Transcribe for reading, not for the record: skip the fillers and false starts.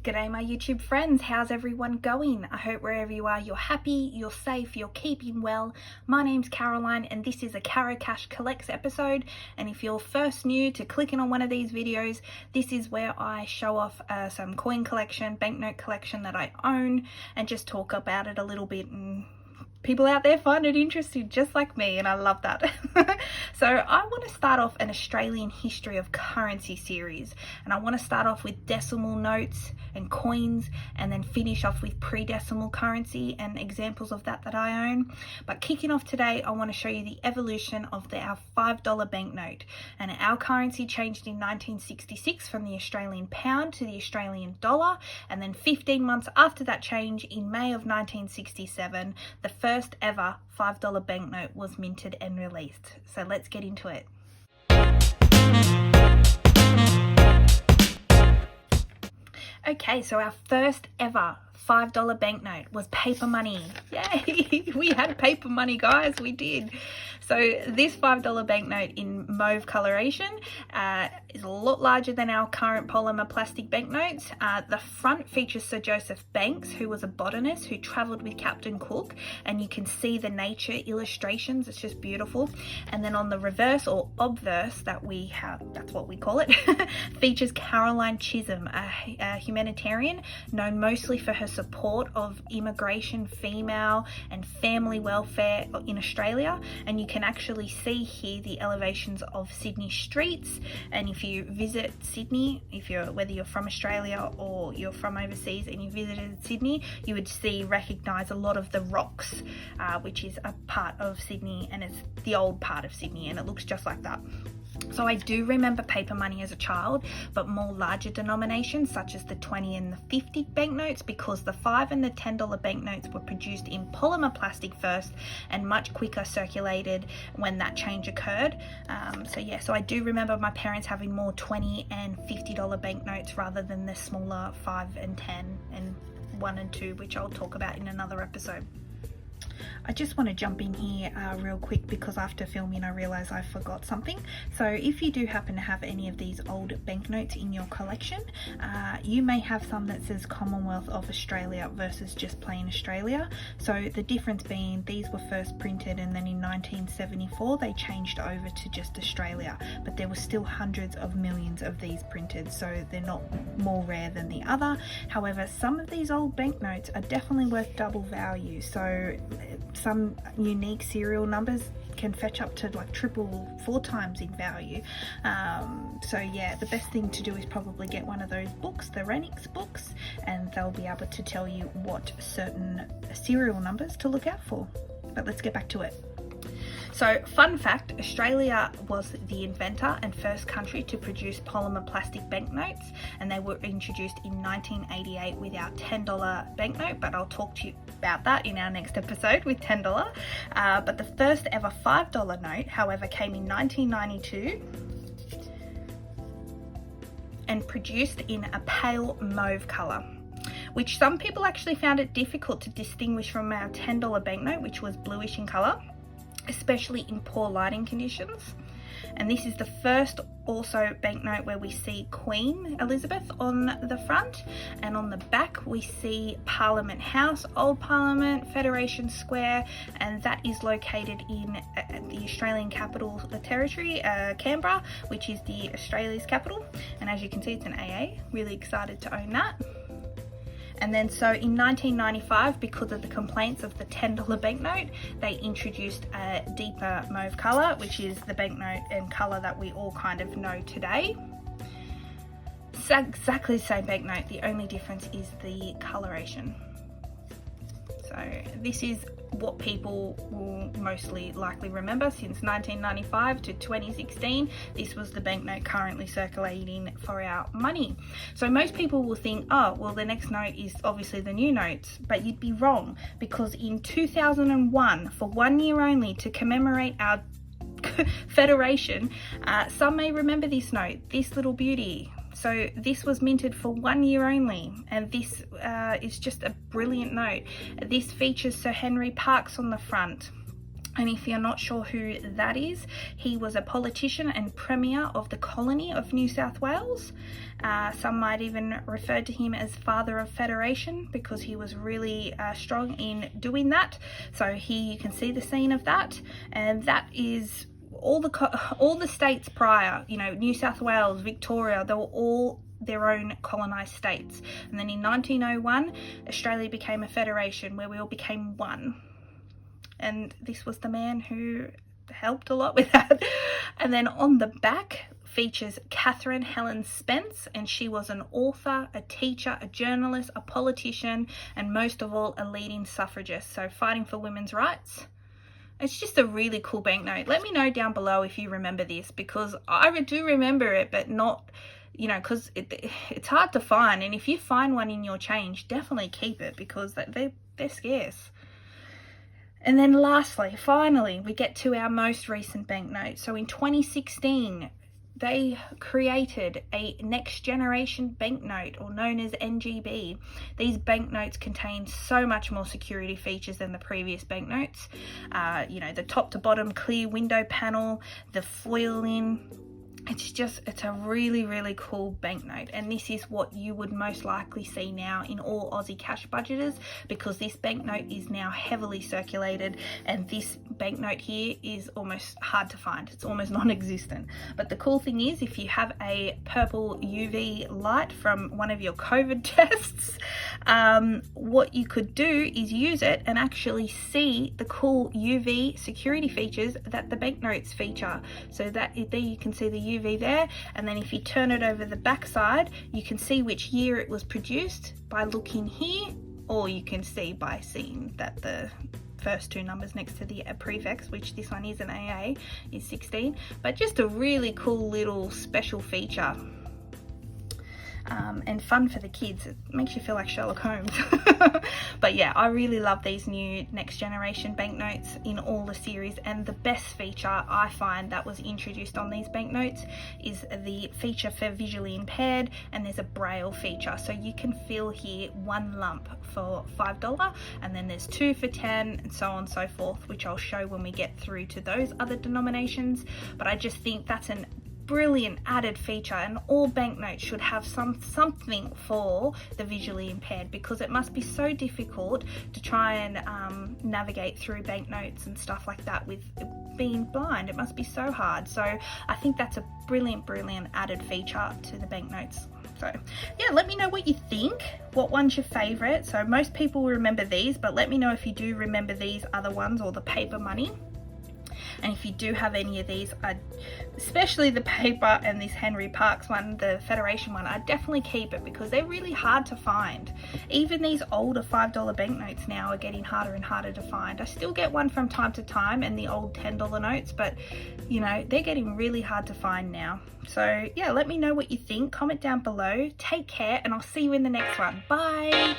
G'day my YouTube friends, how's everyone going? I hope wherever you are you're happy, you're safe, you're keeping well. My name's Caroline and this is a Carocash Collects episode, and if you're first new to clicking on one of these videos, this is where I show off some coin collection, banknote collection that I own, and just talk about it a little bit, and people out there find it interesting just like me, and I love that. So I want to start off an Australian history of currency series, and I want to start off with decimal notes and coins, and then finish off with pre-decimal currency and examples of that I own. But kicking off today, I want to show you the evolution of our $5 banknote. And our currency changed in 1966 from the Australian pound to the Australian dollar, and then 15 months after that change, in May of 1967, the first ever $5 banknote was minted and released. So let's get into it. Okay, so our first ever $5 banknote was paper money. Yay! We had paper money, guys, we did. So this $5 banknote in mauve coloration is a lot larger than our current polymer plastic banknotes. The front features Sir Joseph Banks, who was a botanist who travelled with Captain Cook, and you can see the nature illustrations. It's just beautiful. And then on the reverse or obverse that we have, that's what we call it, features Caroline Chisholm, a humanitarian known mostly for her support of immigration, female and family welfare in Australia. And you can actually see here the elevations of Sydney streets, and if you visit Sydney, whether you're from Australia or you're from overseas and you visited Sydney, you would recognize a lot of the rocks, which is a part of Sydney, and it's the old part of Sydney, and it looks just like that. So I do remember paper money as a child, but more larger denominations such as the 20 and the 50 banknotes, because the $5 and the $10 banknotes were produced in polymer plastic first and much quicker circulated when that change occurred. So I do remember my parents having more $20 and $50 banknotes rather than the smaller 5 and 10 and 1 and 2, which I'll talk about in another episode. I just want to jump in here real quick, because after filming I realised I forgot something. So if you do happen to have any of these old banknotes in your collection, you may have some that says Commonwealth of Australia versus just plain Australia. So the difference being these were first printed, and then in 1974 they changed over to just Australia, but there were still hundreds of millions of these printed, so they're not more rare than the other. However, some of these old banknotes are definitely worth double value, so some unique serial numbers can fetch up to like 4 times in value. So yeah, the best thing to do is probably get one of those books, the Renix books, and they'll be able to tell you what certain serial numbers to look out for. But let's get back to it. So, fun fact, Australia was the inventor and first country to produce polymer plastic banknotes, and they were introduced in 1988 with our $10 banknote, but I'll talk to you about that in our next episode with $10. But the first ever $5 note, however, came in 1992 and produced in a pale mauve colour, which some people actually found it difficult to distinguish from our $10 banknote, which was bluish in colour, especially in poor lighting conditions. And this is the first also banknote where we see Queen Elizabeth on the front, and on the back we see Parliament House, Old Parliament, Federation Square, and that is located in the Australian Capital Territory, Canberra, which is the Australia's capital. And as you can see, it's an AA. Really excited to own that. And then so in 1995, because of the complaints of the $10 banknote, they introduced a deeper mauve colour, which is the banknote and colour that we all kind of know today. It's exactly the same banknote, the only difference is the coloration. So this is what people will mostly likely remember. Since 1995 to 2016, this was the banknote currently circulating for our money. So most people will think, oh, well, the next note is obviously the new notes, but you'd be wrong, because in 2001, for 1 year only, to commemorate our federation, some may remember this note, this little beauty. So this was minted for 1 year only, and this is just a brilliant note. This features Sir Henry Parkes on the front, And if you're not sure who that is, he was a politician and premier of the colony of New South Wales. Some might even refer to him as father of federation because he was really strong in doing that. So here you can see the scene of that, and that is all the states prior, you know, New South Wales, Victoria, they were all their own colonised states. And then in 1901, Australia became a federation where we all became one. And this was the man who helped a lot with that. And then on the back features Catherine Helen Spence, and she was an author, a teacher, a journalist, a politician, and most of all, a leading suffragist, so fighting for women's rights. It's just a really cool banknote. Let me know down below if you remember this, because I do remember it, but not, you know, because it's hard to find. And if you find one in your change, definitely keep it, because they're scarce. And then lastly, finally, we get to our most recent banknote. So in 2016, they created a next generation banknote, or known as NGB. These banknotes contain so much more security features than the previous banknotes. You know, the top to bottom clear window panel, the foiling. It's a really, really cool banknote, and this is what you would most likely see now in all Aussie cash budgeters, because this banknote is now heavily circulated, and this banknote here is almost hard to find. It's almost non-existent. But the cool thing is, if you have a purple UV light from one of your COVID tests, what you could do is use it and actually see the cool UV security features that the banknotes feature. So that there you can see the UV there, and then if you turn it over the back side, you can see which year it was produced by looking here, or you can see by seeing that the first two numbers next to the prefix, which this one is an AA, is 16. But just a really cool little special feature. And fun for the kids. It makes you feel like Sherlock Holmes. But yeah, I really love these new next generation banknotes in all the series, and the best feature I find that was introduced on these banknotes is the feature for visually impaired, and there's a braille feature, so you can fill here one lump for $5, and then there's 2 for 10, and so on and so forth, which I'll show when we get through to those other denominations. But I just think that's an brilliant added feature, and all banknotes should have something for the visually impaired, because it must be so difficult to try and navigate through banknotes and stuff like that with being blind. It must be so hard. So I think that's a brilliant added feature to the banknotes. So yeah, let me know what you think. What one's your favorite? So most people will remember these, but let me know if you do remember these other ones, or the paper money. And if you do have any of these, especially the paper and this Henry Parkes one, the Federation one, I'd definitely keep it, because they're really hard to find. Even these older $5 banknotes now are getting harder and harder to find. I still get one from time to time, and the old $10 notes, but you know, they're getting really hard to find now. So yeah, let me know what you think. Comment down below. Take care, and I'll see you in the next one. Bye.